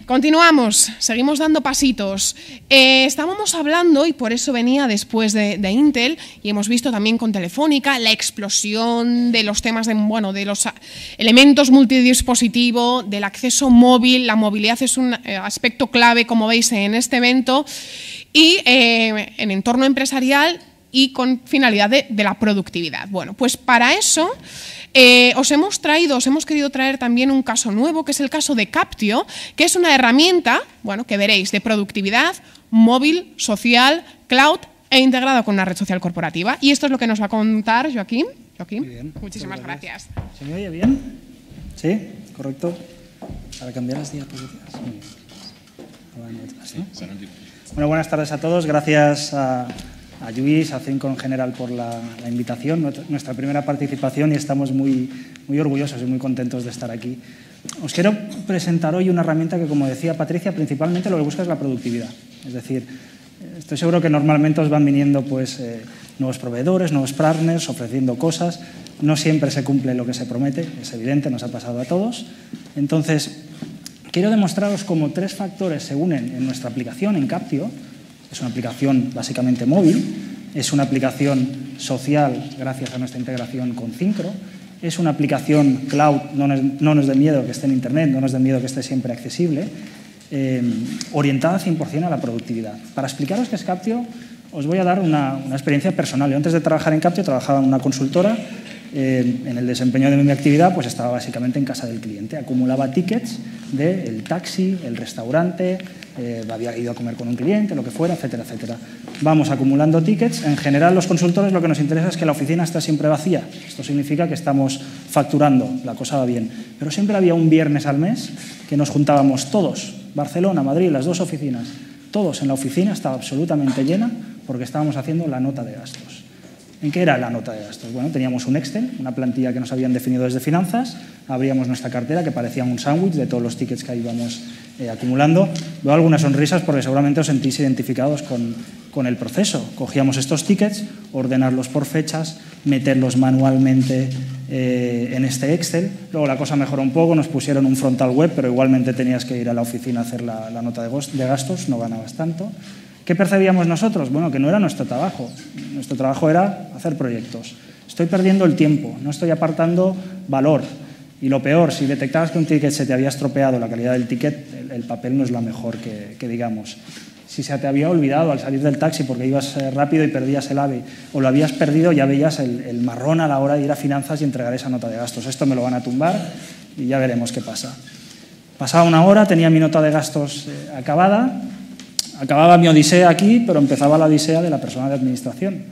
Continuamos, seguimos dando pasitos. Estábamos hablando, y por eso venía después de Intel, y hemos visto también con Telefónica, la explosión de los temas de los elementos multidispositivo, del acceso móvil. La movilidad es un aspecto clave, como veis en este evento, y en entorno empresarial y con finalidad de la productividad. Bueno, pues para eso os hemos querido traer también un caso nuevo, que es el caso de Captio, que es una herramienta, que veréis, de productividad móvil, social, cloud e integrada con una red social corporativa. Y esto es lo que nos va a contar Joaquín. Muy bien, Muchísimas gracias. ¿Se me oye bien? ¿Sí? ¿Correcto? Para cambiar las diapositivas. Bueno, buenas tardes a todos. Gracias a Lluís, a Cinco en general por la invitación, nuestra primera participación, y estamos muy orgullosos y muy contentos de estar aquí. Os quiero presentar hoy una herramienta que, como decía Patricia, principalmente lo que busca es la productividad. Es decir, estoy seguro que normalmente os van viniendo nuevos proveedores, nuevos partners, ofreciendo cosas. No siempre se cumple lo que se promete, es evidente, nos ha pasado a todos. Entonces, quiero demostraros cómo 3 factores se unen en nuestra aplicación, en Captio. Es una aplicación básicamente móvil, es una aplicación social gracias a nuestra integración con Syncro, es una aplicación cloud, no nos dé miedo que esté en Internet, no nos dé miedo que esté siempre accesible, orientada 100% a la productividad. Para explicaros qué es Captio, os voy a dar una experiencia personal. Yo antes de trabajar en Captio trabajaba en una consultora. En el desempeño de mi actividad pues estaba básicamente en casa del cliente. Acumulaba tickets del taxi, el restaurante, había ido a comer con un cliente, lo que fuera, etcétera, etcétera. Vamos acumulando tickets. En general, los consultores lo que nos interesa es que la oficina esté siempre vacía. Esto significa que estamos facturando, la cosa va bien. Pero siempre había un viernes al mes que nos juntábamos todos, Barcelona, Madrid, las 2 oficinas, todos en la oficina, estaba absolutamente llena porque estábamos haciendo la nota de gastos. ¿En qué era la nota de gastos? Bueno, teníamos un Excel, una plantilla que nos habían definido desde finanzas, abríamos nuestra cartera que parecía un sándwich de todos los tickets que íbamos acumulando. Veo algunas sonrisas porque seguramente os sentís identificados con el proceso. Cogíamos estos tickets, ordenarlos por fechas, meterlos manualmente en este Excel. Luego la cosa mejoró un poco, nos pusieron un frontal web, pero igualmente tenías que ir a la oficina a hacer la nota de gastos, no ganabas tanto. ¿Qué percibíamos nosotros? Bueno, que no era nuestro trabajo. Nuestro trabajo era hacer proyectos. Estoy perdiendo el tiempo, no estoy apartando valor. Y lo peor, si detectabas que un ticket se te había estropeado, la calidad del ticket, el papel no es la mejor que digamos. Si se te había olvidado al salir del taxi porque ibas rápido y perdías el AVE, o lo habías perdido, ya veías el marrón a la hora de ir a finanzas y entregar esa nota de gastos. Esto me lo van a tumbar y ya veremos qué pasa. Pasaba una hora, tenía mi nota de gastos acabada. Acababa mi odisea aquí, pero empezaba la odisea de la persona de administración.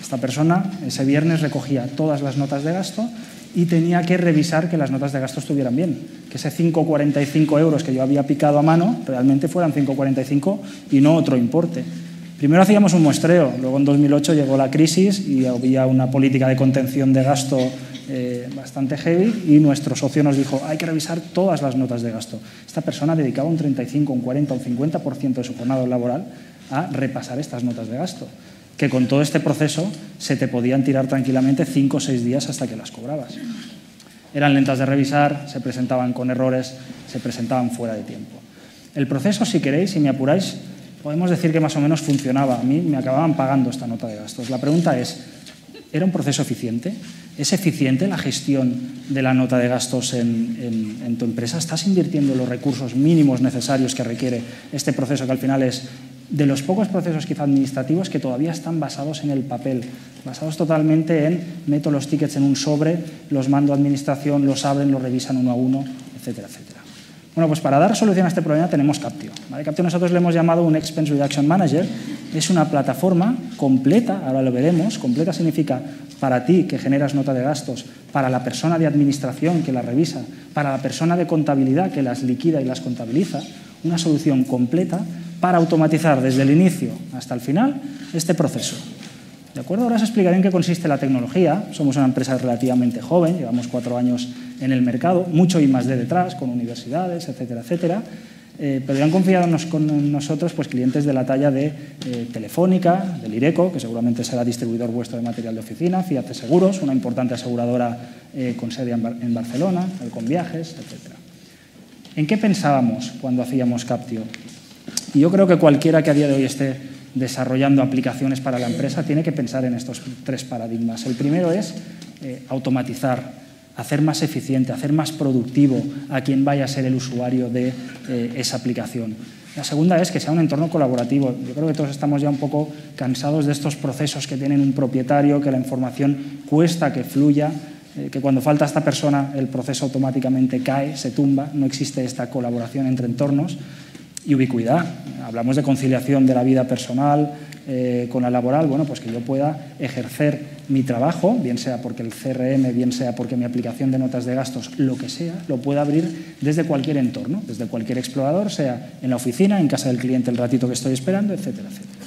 Esta persona ese viernes recogía todas las notas de gasto y tenía que revisar que las notas de gasto estuvieran bien, que ese 5,45 euros que yo había picado a mano realmente fueran 5,45 y no otro importe. Primero hacíamos un muestreo, luego en 2008 llegó la crisis y había una política de contención de gasto bastante heavy y nuestro socio nos dijo hay que revisar todas las notas de gasto. Esta persona dedicaba un 35, un 40, un 50% de su jornada laboral a repasar estas notas de gasto, que con todo este proceso se te podían tirar tranquilamente 5 o 6 días hasta que las cobrabas. Eran lentas de revisar, se presentaban con errores, se presentaban fuera de tiempo. El proceso, si queréis, si me apuráis, podemos decir que más o menos funcionaba. A mí me acababan pagando esta nota de gastos. La pregunta es, ¿era un proceso eficiente? ¿Es eficiente la gestión de la nota de gastos en tu empresa? ¿Estás invirtiendo los recursos mínimos necesarios que requiere este proceso, que al final es de los pocos procesos quizá administrativos que todavía están basados en el papel, basados totalmente en meto los tickets en un sobre, los mando a administración, los abren, los revisan uno a uno, etcétera, etcétera? Bueno, pues para dar solución a este problema tenemos Captio. ¿Vale? Captio nosotros le hemos llamado un Expense Reduction Manager. Es una plataforma completa, ahora lo veremos. Completa significa para ti que generas nota de gastos, para la persona de administración que la revisa, para la persona de contabilidad que las liquida y las contabiliza. Una solución completa para automatizar desde el inicio hasta el final este proceso. ¿De acuerdo? Ahora os explicaré en qué consiste la tecnología. Somos una empresa relativamente joven, llevamos 4 años en el mercado, mucho I+D detrás, con universidades, etcétera, etcétera. Pero ya han confiado con nosotros pues, clientes de la talla de Telefónica, del Ireco, que seguramente será distribuidor vuestro de material de oficina, Fiat Seguros, una importante aseguradora con sede en Barcelona, Halcón Viajes, etcétera. ¿En qué pensábamos cuando hacíamos Captio? Y yo creo que cualquiera que a día de hoy esté desarrollando aplicaciones para la empresa tiene que pensar en estos 3 paradigmas. El primero es automatizar, hacer más eficiente, hacer más productivo a quien vaya a ser el usuario de esa aplicación. La segunda es que sea un entorno colaborativo. Yo creo que todos estamos ya un poco cansados de estos procesos que tienen un propietario, que la información cuesta que fluya, que cuando falta esta persona el proceso automáticamente cae, se tumba, no existe esta colaboración entre entornos. Y ubicuidad, hablamos de conciliación de la vida personal con la laboral, bueno, pues que yo pueda ejercer mi trabajo, bien sea porque el CRM, bien sea porque mi aplicación de notas de gastos, lo que sea, lo pueda abrir desde cualquier entorno, desde cualquier explorador, sea en la oficina, en casa del cliente el ratito que estoy esperando, etcétera, etcétera.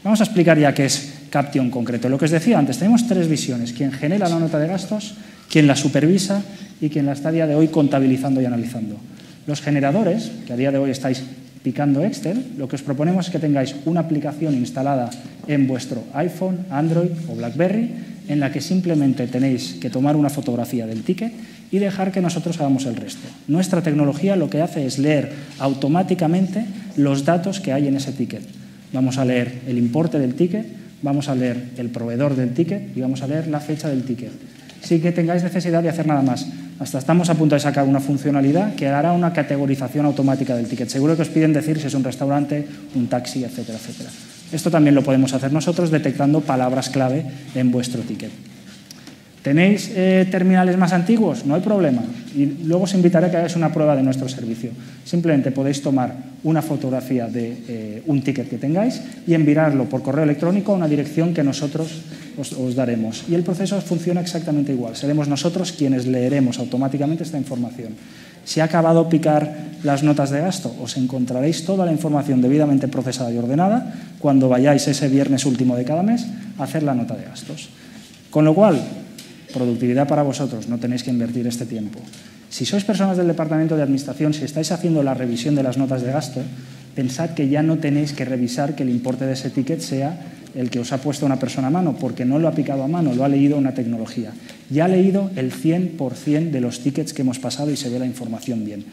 Vamos a explicar ya qué es Captio en concreto. Lo que os decía antes, tenemos 3 visiones: quien genera la nota de gastos, quien la supervisa y quien la está a día de hoy contabilizando y analizando. Los generadores, que a día de hoy estáis picando Excel, lo que os proponemos es que tengáis una aplicación instalada en vuestro iPhone, Android o BlackBerry, en la que simplemente tenéis que tomar una fotografía del ticket y dejar que nosotros hagamos el resto. Nuestra tecnología lo que hace es leer automáticamente los datos que hay en ese ticket. Vamos a leer el importe del ticket, vamos a leer el proveedor del ticket y vamos a leer la fecha del ticket, sin que tengáis necesidad de hacer nada más. Hasta estamos a punto de sacar una funcionalidad que hará una categorización automática del ticket. Seguro que os piden decir si es un restaurante, un taxi, etcétera, etcétera. Esto también lo podemos hacer nosotros detectando palabras clave en vuestro ticket. ¿Tenéis terminales más antiguos? No hay problema. Y luego os invitaré a que hagáis una prueba de nuestro servicio. Simplemente podéis tomar una fotografía de un ticket que tengáis y enviarlo por correo electrónico a una dirección que nosotros os daremos. Y el proceso funciona exactamente igual. Seremos nosotros quienes leeremos automáticamente esta información. Si ha acabado picar las notas de gasto, os encontraréis toda la información debidamente procesada y ordenada cuando vayáis ese viernes último de cada mes a hacer la nota de gastos. Con lo cual, productividad para vosotros, no tenéis que invertir este tiempo. Si sois personas del departamento de administración, si estáis haciendo la revisión de las notas de gasto, pensad que ya no tenéis que revisar que el importe de ese ticket sea el que os ha puesto una persona a mano, porque no lo ha picado a mano, lo ha leído una tecnología. Ya ha leído el 100% de los tickets que hemos pasado y se ve la información bien.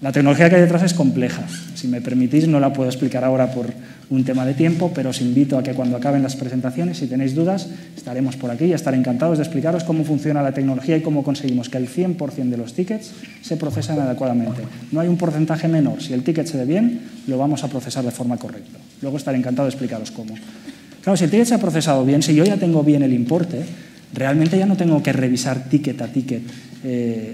La tecnología que hay detrás es compleja. Si me permitís, no la puedo explicar ahora por un tema de tiempo, pero os invito a que cuando acaben las presentaciones, si tenéis dudas, estaremos por aquí y estaré encantados de explicaros cómo funciona la tecnología y cómo conseguimos que el 100% de los tickets se procesan adecuadamente. No hay un porcentaje menor. Si el ticket se ve bien, lo vamos a procesar de forma correcta. Luego estaré encantado de explicaros cómo. Claro, si el ticket se ha procesado bien, si yo ya tengo bien el importe, realmente ya no tengo que revisar ticket a ticket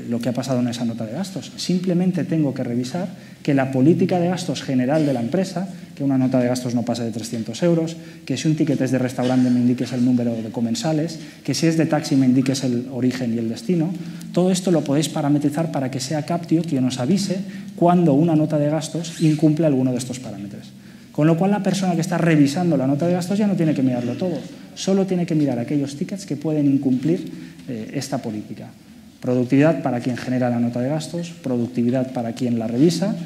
lo que ha pasado en esa nota de gastos. Simplemente tengo que revisar que la política de gastos general de la empresa, que una nota de gastos no pase de 300 euros, que si un ticket es de restaurante me indiques el número de comensales, que si es de taxi me indiques el origen y el destino. Todo esto lo podéis parametrizar para que sea Captio quien os avise cuando una nota de gastos incumple alguno de estos parámetros. Con lo cual, la persona que está revisando la nota de gastos ya no tiene que mirarlo todo, solo tiene que mirar aquellos tickets que pueden incumplir esta política. Productividad para quien genera la nota de gastos, productividad para quien la revisa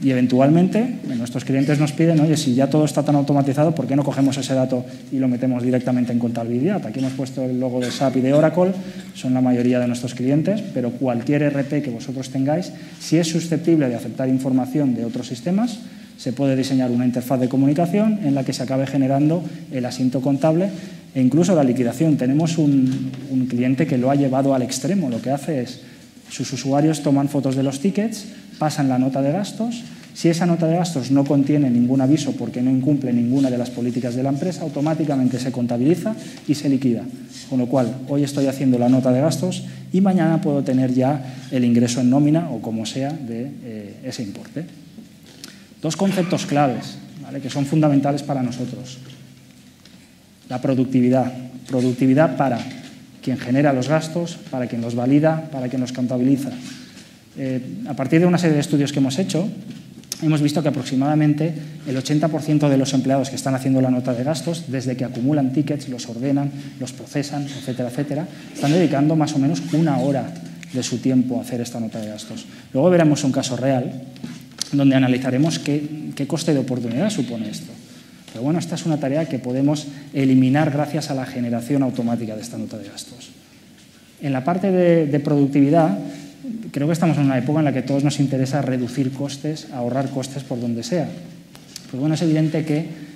y, eventualmente, nuestros clientes nos piden, oye, si ya todo está tan automatizado, ¿por qué no cogemos ese dato y lo metemos directamente en contabilidad? Aquí hemos puesto el logo de SAP y de Oracle, son la mayoría de nuestros clientes, pero cualquier ERP que vosotros tengáis, si es susceptible de aceptar información de otros sistemas, se puede diseñar una interfaz de comunicación en la que se acabe generando el asiento contable e incluso la liquidación. Tenemos un cliente que lo ha llevado al extremo. Lo que hace es, sus usuarios toman fotos de los tickets, pasan la nota de gastos. Si esa nota de gastos no contiene ningún aviso porque no incumple ninguna de las políticas de la empresa, automáticamente se contabiliza y se liquida. Con lo cual, hoy estoy haciendo la nota de gastos y mañana puedo tener ya el ingreso en nómina o como sea de ese importe. 2 conceptos claves, ¿vale?, que son fundamentales para nosotros. La productividad. Productividad para quien genera los gastos, para quien los valida, para quien los contabiliza. A partir de una serie de estudios que hemos hecho, hemos visto que aproximadamente el 80% de los empleados que están haciendo la nota de gastos, desde que acumulan tickets, los ordenan, los procesan, etcétera, etcétera, están dedicando más o menos 1 hora de su tiempo a hacer esta nota de gastos. Luego veremos un caso real donde analizaremos qué coste de oportunidad supone esto. Pero bueno, esta es una tarea que podemos eliminar gracias a la generación automática de esta nota de gastos. En la parte de productividad, creo que estamos en una época en la que a todos nos interesa reducir costes, ahorrar costes por donde sea. Pues bueno, es evidente que,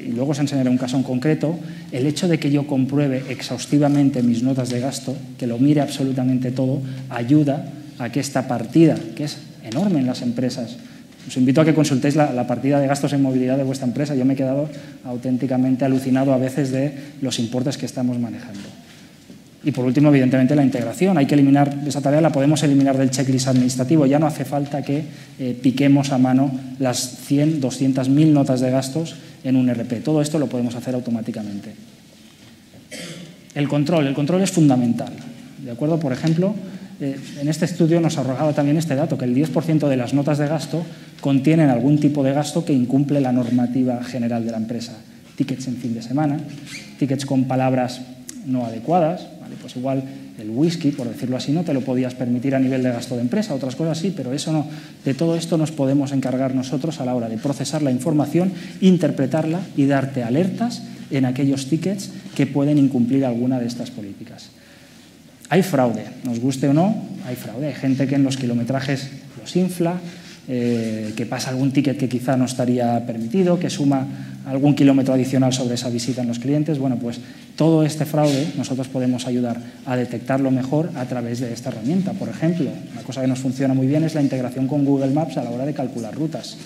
y luego os enseñaré un caso en concreto, el hecho de que yo compruebe exhaustivamente mis notas de gasto, que lo mire absolutamente todo, ayuda a que esta partida, que es enorme en las empresas, os invito a que consultéis la partida de gastos en movilidad de vuestra empresa. Yo me he quedado auténticamente alucinado a veces de los importes que estamos manejando. Y por último, evidentemente, la integración. Hay que eliminar esa tarea, la podemos eliminar del checklist administrativo. Ya no hace falta que piquemos a mano las 100, 200, 1000 notas de gastos en un ERP. Todo esto lo podemos hacer automáticamente. El control es fundamental. ¿De acuerdo? Por ejemplo, en este estudio nos arrojaba también este dato, que el 10% de las notas de gasto contienen algún tipo de gasto que incumple la normativa general de la empresa. Tickets en fin de semana, tickets con palabras no adecuadas, ¿vale? Pues igual el whisky, por decirlo así, no te lo podías permitir a nivel de gasto de empresa, otras cosas sí, pero eso no. De todo esto nos podemos encargar nosotros a la hora de procesar la información, interpretarla y darte alertas en aquellos tickets que pueden incumplir alguna de estas políticas. Hay fraude, nos guste o no, hay fraude. Hay gente que en los kilometrajes los infla, que pasa algún ticket que quizá no estaría permitido, que suma algún kilómetro adicional sobre esa visita en los clientes. Bueno, pues todo este fraude nosotros podemos ayudar a detectarlo mejor a través de esta herramienta. Por ejemplo, una cosa que nos funciona muy bien es la integración con Google Maps a la hora de calcular rutas.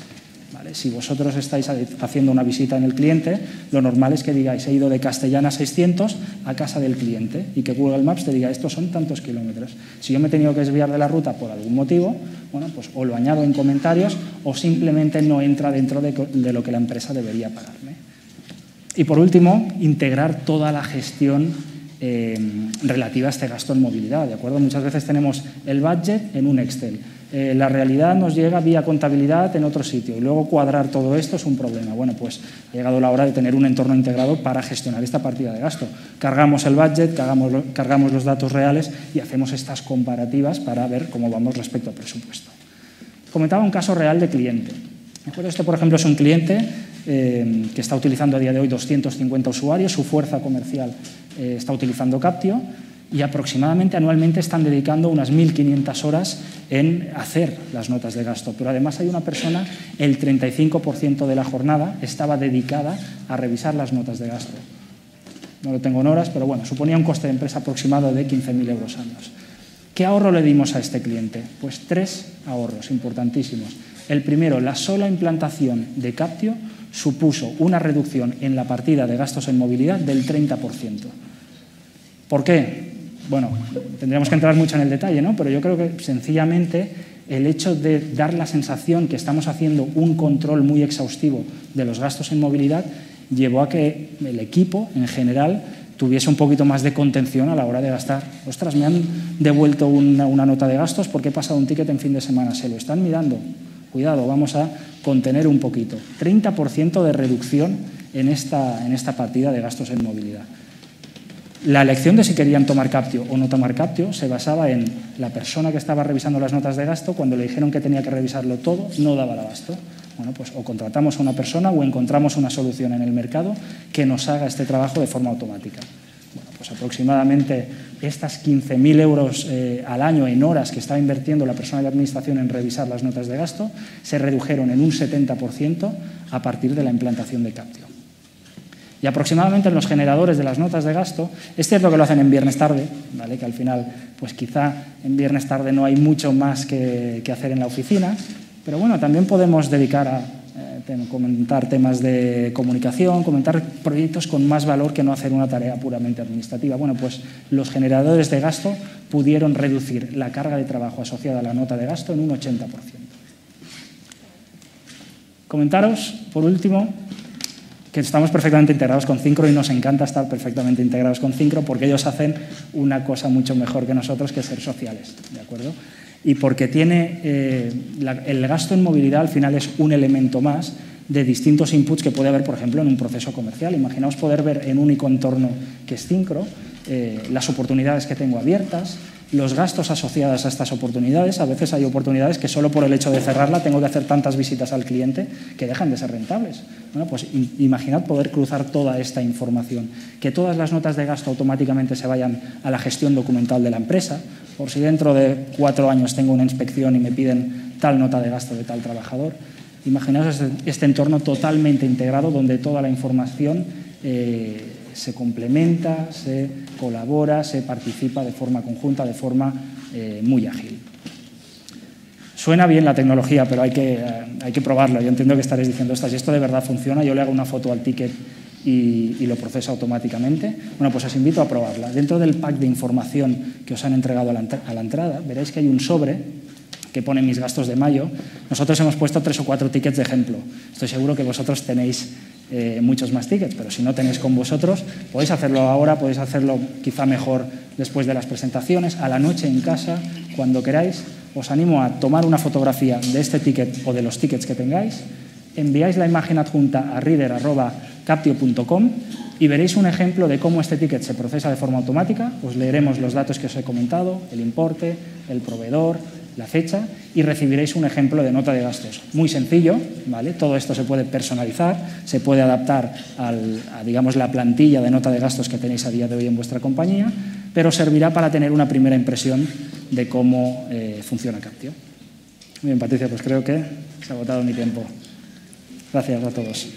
¿Vale? Si vosotros estáis haciendo una visita en el cliente, lo normal es que digáis, he ido de Castellana 600 a casa del cliente y que Google Maps te diga, estos son tantos kilómetros. Si yo me he tenido que desviar de la ruta por algún motivo, bueno, pues o lo añado en comentarios o simplemente no entra dentro de lo que la empresa debería pagarme. Y por último, integrar toda la gestión relativa a este gasto en movilidad. ¿De acuerdo? Muchas veces tenemos el budget en un Excel. La realidad nos llega vía contabilidad en otro sitio y luego cuadrar todo esto es un problema. Bueno, pues ha llegado la hora de tener un entorno integrado para gestionar esta partida de gasto. Cargamos el budget, cargamos los datos reales y hacemos estas comparativas para ver cómo vamos respecto al presupuesto. Comentaba un caso real de cliente. Este, por ejemplo, es un cliente que está utilizando a día de hoy 250 usuarios, su fuerza comercial está utilizando Captio y aproximadamente anualmente están dedicando unas 1.500 horas en hacer las notas de gasto. Pero además hay una persona, el 35% de la jornada estaba dedicada a revisar las notas de gasto. No lo tengo en horas, pero bueno, suponía un coste de empresa aproximado de 15.000 euros años. ¿Qué ahorro le dimos a este cliente? Pues 3 ahorros importantísimos. El primero, la sola implantación de Captio supuso una reducción en la partida de gastos en movilidad del 30%. ¿Por qué? Bueno, tendríamos que entrar mucho en el detalle, ¿no? Pero yo creo que sencillamente el hecho de dar la sensación que estamos haciendo un control muy exhaustivo de los gastos en movilidad llevó a que el equipo en general tuviese un poquito más de contención a la hora de gastar. Ostras, me han devuelto una nota de gastos porque he pasado un ticket en fin de semana. Se lo están mirando. Cuidado, vamos a contener un poquito. 30% de reducción en esta partida de gastos en movilidad. La elección de si querían tomar Captio o no tomar Captio se basaba en la persona que estaba revisando las notas de gasto. Cuando le dijeron que tenía que revisarlo todo, no daba el abasto. Bueno, pues o contratamos a una persona o encontramos una solución en el mercado que nos haga este trabajo de forma automática. Bueno, pues aproximadamente estas 15.000 euros al año en horas que estaba invirtiendo la persona de administración en revisar las notas de gasto se redujeron en un 70% a partir de la implantación de Captio. Y aproximadamente en los generadores de las notas de gasto, es cierto que lo hacen en viernes tarde, ¿vale? Que al final, pues quizá en viernes tarde no hay mucho más que hacer en la oficina, pero bueno, también podemos dedicar a comentar temas de comunicación, comentar proyectos con más valor que no hacer una tarea puramente administrativa. Bueno, pues los generadores de gasto pudieron reducir la carga de trabajo asociada a la nota de gasto en un 80%. Comentaros, por último, que estamos perfectamente integrados con Syncro y nos encanta estar perfectamente integrados con Syncro porque ellos hacen una cosa mucho mejor que nosotros, que es ser sociales, ¿de acuerdo? Y porque tiene el gasto en movilidad al final es un elemento más de distintos inputs que puede haber, por ejemplo, en un proceso comercial. Imaginaos poder ver en un único entorno que es Syncro las oportunidades que tengo abiertas, los gastos asociados a estas oportunidades. A veces hay oportunidades que solo por el hecho de cerrarla tengo que hacer tantas visitas al cliente que dejan de ser rentables. Bueno, pues imaginad poder cruzar toda esta información, que todas las notas de gasto automáticamente se vayan a la gestión documental de la empresa, por si dentro de 4 años tengo una inspección y me piden tal nota de gasto de tal trabajador. Imaginaos este entorno totalmente integrado donde toda la información se complementa, se colabora, se participa de forma conjunta, de forma muy ágil. Suena bien la tecnología, pero hay que probarlo. Yo entiendo que estaréis diciendo, ostras, si esto de verdad funciona, yo le hago una foto al ticket y lo procesa automáticamente. Bueno, pues os invito a probarla. Dentro del pack de información que os han entregado a la entrada, veréis que hay un sobre que pone mis gastos de mayo. Nosotros hemos puesto 3 o 4 tickets de ejemplo. Estoy seguro que vosotros tenéis muchos más tickets, pero si no tenéis con vosotros, podéis hacerlo ahora, podéis hacerlo quizá mejor después de las presentaciones, a la noche en casa, cuando queráis. Os animo a tomar una fotografía de este ticket o de los tickets que tengáis, enviáis la imagen adjunta a reader@captio.com y veréis un ejemplo de cómo este ticket se procesa de forma automática. Os leeremos los datos que os he comentado, el importe, el proveedor, la fecha, y recibiréis un ejemplo de nota de gastos. Muy sencillo, ¿vale? Todo esto se puede personalizar, se puede adaptar a, digamos, la plantilla de nota de gastos que tenéis a día de hoy en vuestra compañía, pero servirá para tener una primera impresión de cómo funciona Captio. Muy bien, Patricia, pues creo que se ha agotado mi tiempo. Gracias a todos.